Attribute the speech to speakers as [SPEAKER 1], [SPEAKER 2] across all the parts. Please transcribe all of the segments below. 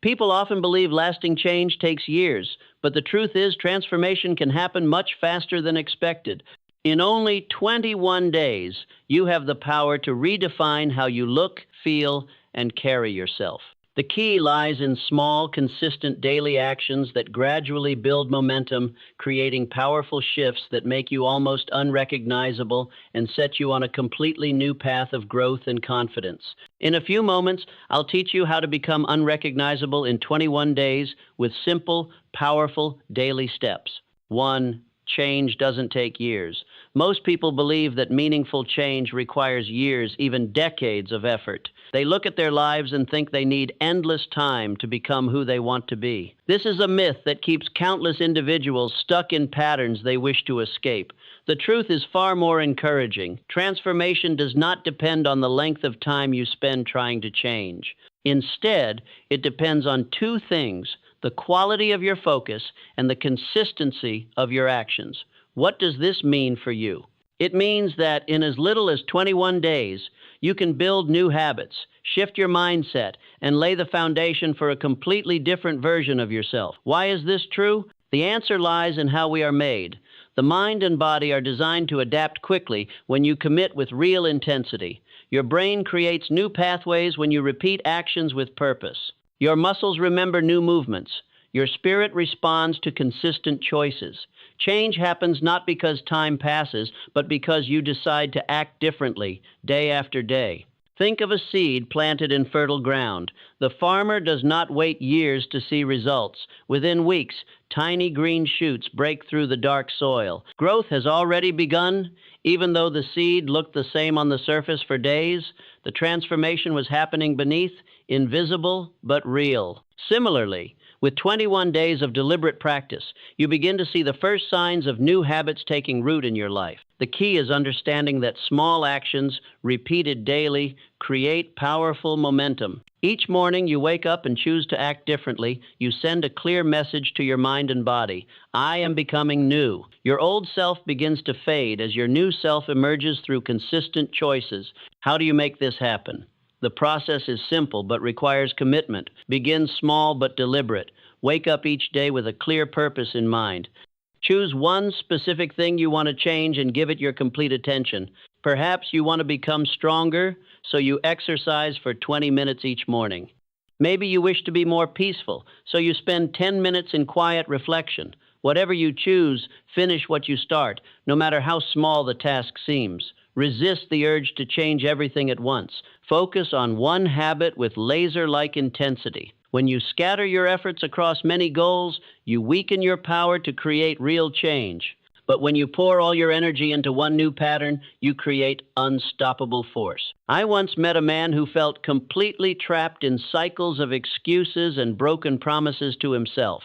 [SPEAKER 1] People often believe lasting change takes years, but the truth is transformation can happen much faster than expected. In only 21 days, you have the power to redefine how you look, feel, and carry yourself. The key lies in small, consistent daily actions that gradually build momentum, creating powerful shifts that make you almost unrecognizable and set you on a completely new path of growth and confidence. In a few moments, I'll teach you how to become unrecognizable in 21 days with simple, powerful daily steps. 1. Change doesn't take years. Most people believe that meaningful change requires years, even decades of effort. They look at their lives and think they need endless time to become who they want to be. This is a myth that keeps countless individuals stuck in patterns they wish to escape. The truth is far more encouraging. Transformation does not depend on the length of time you spend trying to change. Instead, it depends on two things: the quality of your focus and the consistency of your actions. What does this mean for you? It means that in as little as 21 days, you can build new habits, shift your mindset, and lay the foundation for a completely different version of yourself. Why is this true? The answer lies in how we are made. The mind and body are designed to adapt quickly when you commit with real intensity. Your brain creates new pathways when you repeat actions with purpose. Your muscles remember new movements. Your spirit responds to consistent choices. Change happens not because time passes, but because you decide to act differently day after day. Think of a seed planted in fertile ground. The farmer does not wait years to see results. Within weeks, tiny green shoots break through the dark soil. Growth has already begun. Even though the seed looked the same on the surface for days, the transformation was happening beneath, invisible but real. Similarly, with 21 days of deliberate practice, you begin to see the first signs of new habits taking root in your life. The key is understanding that small actions, repeated daily, create powerful momentum. Each morning you wake up and choose to act differently, you send a clear message to your mind and body: I am becoming new. Your old self begins to fade as your new self emerges through consistent choices. How do you make this happen? The process is simple but requires commitment. Begin small but deliberate. Wake up each day with a clear purpose in mind. Choose one specific thing you want to change and give it your complete attention. Perhaps you want to become stronger, so you exercise for 20 minutes each morning. Maybe you wish to be more peaceful, so you spend 10 minutes in quiet reflection. Whatever you choose, finish what you start, no matter how small the task seems. Resist the urge to change everything at once. Focus on one habit with laser-like intensity. When you scatter your efforts across many goals, you weaken your power to create real change. But when you pour all your energy into one new pattern, you create unstoppable force. I once met a man who felt completely trapped in cycles of excuses and broken promises to himself.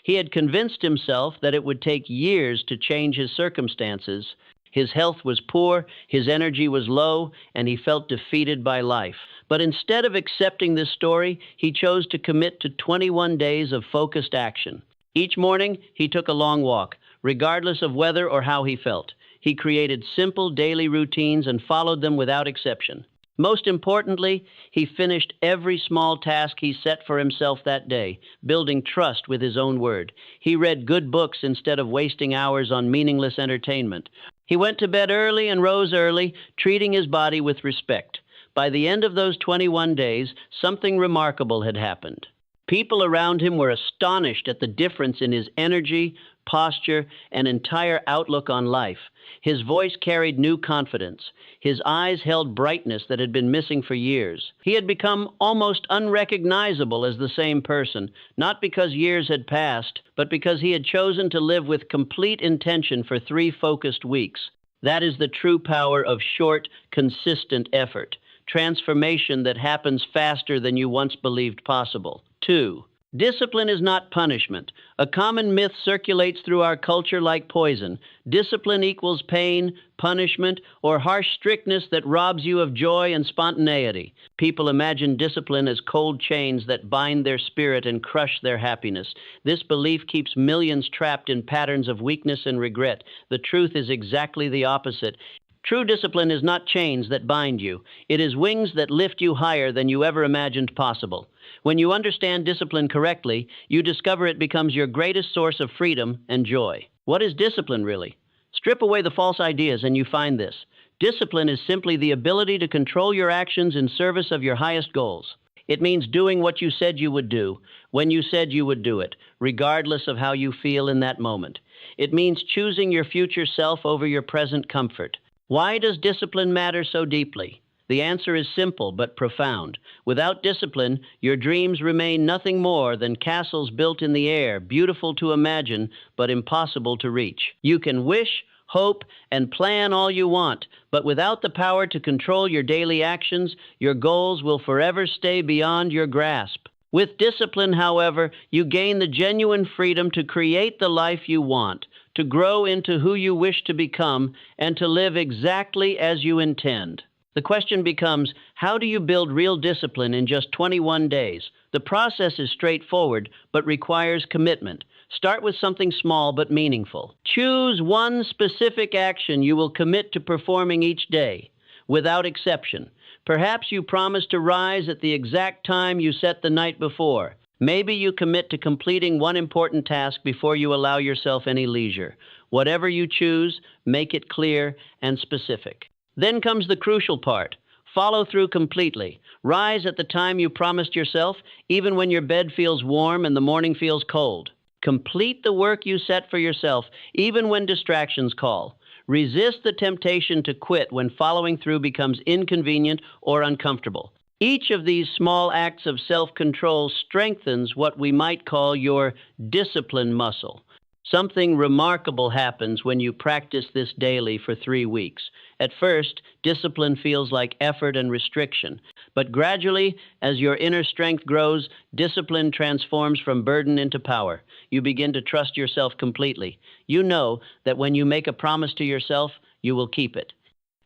[SPEAKER 1] He had convinced himself that it would take years to change his circumstances. His health was poor, his energy was low, and he felt defeated by life. But instead of accepting this story, he chose to commit to 21 days of focused action. Each morning, he took a long walk, regardless of whether or how he felt. He created simple daily routines and followed them without exception. Most importantly, he finished every small task he set for himself that day, building trust with his own word. He read good books instead of wasting hours on meaningless entertainment. He went to bed early and rose early, treating his body with respect. By the end of those 21 days, something remarkable had happened. People around him were astonished at the difference in his energy, posture, and entire outlook on life. His voice carried new confidence. His eyes held brightness that had been missing for years. He had become almost unrecognizable as the same person, not because years had passed, but because he had chosen to live with complete intention for 3 focused weeks. That is the true power of short, consistent effort. Transformation that happens faster than you once believed possible. 2. Discipline is not punishment. A common myth circulates through our culture like poison. Discipline equals pain, punishment, or harsh strictness that robs you of joy and spontaneity. People imagine discipline as cold chains that bind their spirit and crush their happiness. This belief keeps millions trapped in patterns of weakness and regret. The truth is exactly the opposite. True discipline is not chains that bind you. It is wings that lift you higher than you ever imagined possible. When you understand discipline correctly, you discover it becomes your greatest source of freedom and joy. What is discipline really? Strip away the false ideas and you find this. Discipline is simply the ability to control your actions in service of your highest goals. It means doing what you said you would do, when you said you would do it, regardless of how you feel in that moment. It means choosing your future self over your present comfort. Why does discipline matter so deeply? The answer is simple but profound. Without discipline, your dreams remain nothing more than castles built in the air, beautiful to imagine, but impossible to reach. You can wish, hope, and plan all you want, but without the power to control your daily actions, your goals will forever stay beyond your grasp. With discipline, however, you gain the genuine freedom to create the life you want, to grow into who you wish to become, and to live exactly as you intend. The question becomes, how do you build real discipline in just 21 days? The process is straightforward, but requires commitment. Start with something small but meaningful. Choose one specific action you will commit to performing each day, without exception. Perhaps you promise to rise at the exact time you set the night before. Maybe you commit to completing one important task before you allow yourself any leisure. Whatever you choose, make it clear and specific. Then comes the crucial part. Follow through completely. Rise at the time you promised yourself, even when your bed feels warm and the morning feels cold. Complete the work you set for yourself, even when distractions call. Resist the temptation to quit when following through becomes inconvenient or uncomfortable. Each of these small acts of self-control strengthens what we might call your discipline muscle. Something remarkable happens when you practice this daily for 3 weeks. At first, discipline feels like effort and restriction. But gradually, as your inner strength grows, discipline transforms from burden into power. You begin to trust yourself completely. You know that when you make a promise to yourself, you will keep it.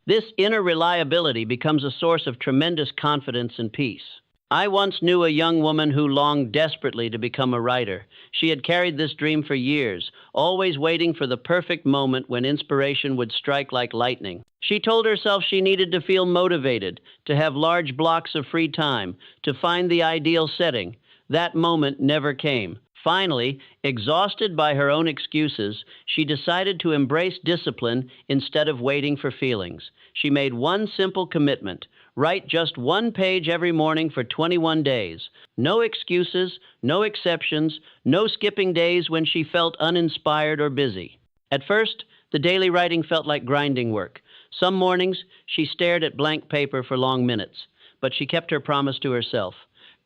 [SPEAKER 1] This inner reliability becomes a source of tremendous confidence and peace. I once knew a young woman who longed desperately to become a writer. She had carried this dream for years, always waiting for the perfect moment when inspiration would strike like lightning. She told herself she needed to feel motivated, to have large blocks of free time, to find the ideal setting. That moment never came. Finally, exhausted by her own excuses, she decided to embrace discipline instead of waiting for feelings. She made one simple commitment: write just 1 page every morning for 21 days. No excuses, no exceptions, no skipping days when she felt uninspired or busy. At first, the daily writing felt like grinding work. Some mornings, she stared at blank paper for long minutes, but she kept her promise to herself.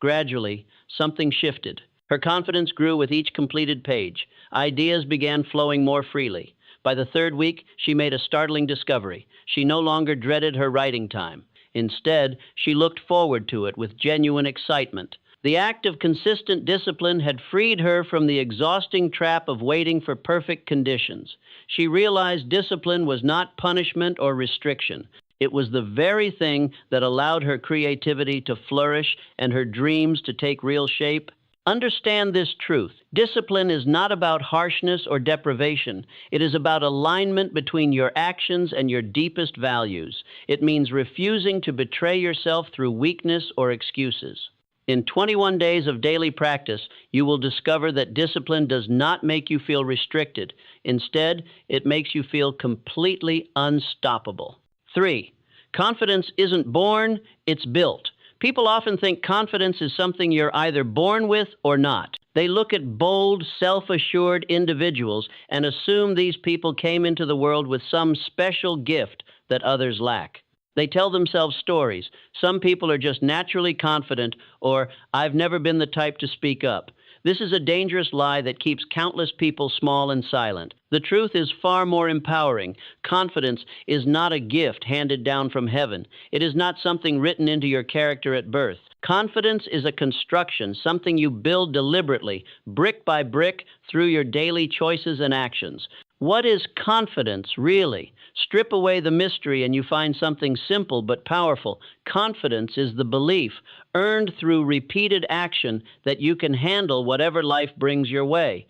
[SPEAKER 1] Gradually, something shifted. Her confidence grew with each completed page. Ideas began flowing more freely. By the 3rd week, she made a startling discovery. She no longer dreaded her writing time. Instead, she looked forward to it with genuine excitement. The act of consistent discipline had freed her from the exhausting trap of waiting for perfect conditions. She realized discipline was not punishment or restriction. It was the very thing that allowed her creativity to flourish and her dreams to take real shape. Understand this truth. Discipline is not about harshness or deprivation. It is about alignment between your actions and your deepest values. It means refusing to betray yourself through weakness or excuses. In 21 days of daily practice, you will discover that discipline does not make you feel restricted. Instead, it makes you feel completely unstoppable. 3. Confidence isn't born, it's built. People often think confidence is something you're either born with or not. They look at bold, self-assured individuals and assume these people came into the world with some special gift that others lack. They tell themselves stories. Some people are just naturally confident, or I've never been the type to speak up. This is a dangerous lie that keeps countless people small and silent. The truth is far more empowering. Confidence is not a gift handed down from heaven. It is not something written into your character at birth. Confidence is a construction, something you build deliberately, brick by brick, through your daily choices and actions. What is confidence, really? Strip away the mystery and you find something simple but powerful. Confidence is the belief, earned through repeated action, that you can handle whatever life brings your way.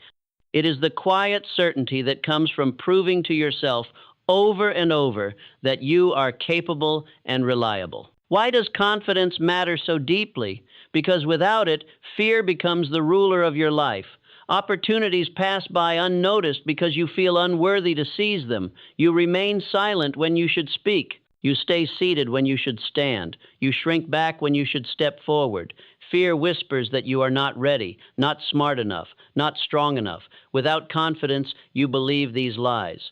[SPEAKER 1] It is the quiet certainty that comes from proving to yourself over and over that you are capable and reliable. Why does confidence matter so deeply? Because without it, fear becomes the ruler of your life. Opportunities pass by unnoticed because you feel unworthy to seize them. You remain silent when you should speak. You stay seated when you should stand. You shrink back when you should step forward. Fear whispers that you are not ready, not smart enough, not strong enough. Without confidence, you believe these lies.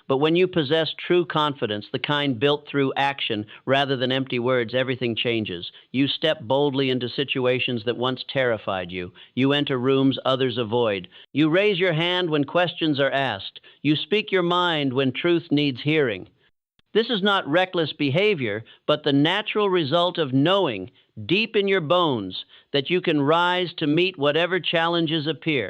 [SPEAKER 1] But when you possess true confidence, the kind built through action rather than empty words, everything changes. You step boldly into situations that once terrified you. You enter rooms others avoid. You raise your hand when questions are asked. You speak your mind when truth needs hearing. This is not reckless behavior, but the natural result of knowing deep in your bones that you can rise to meet whatever challenges appear.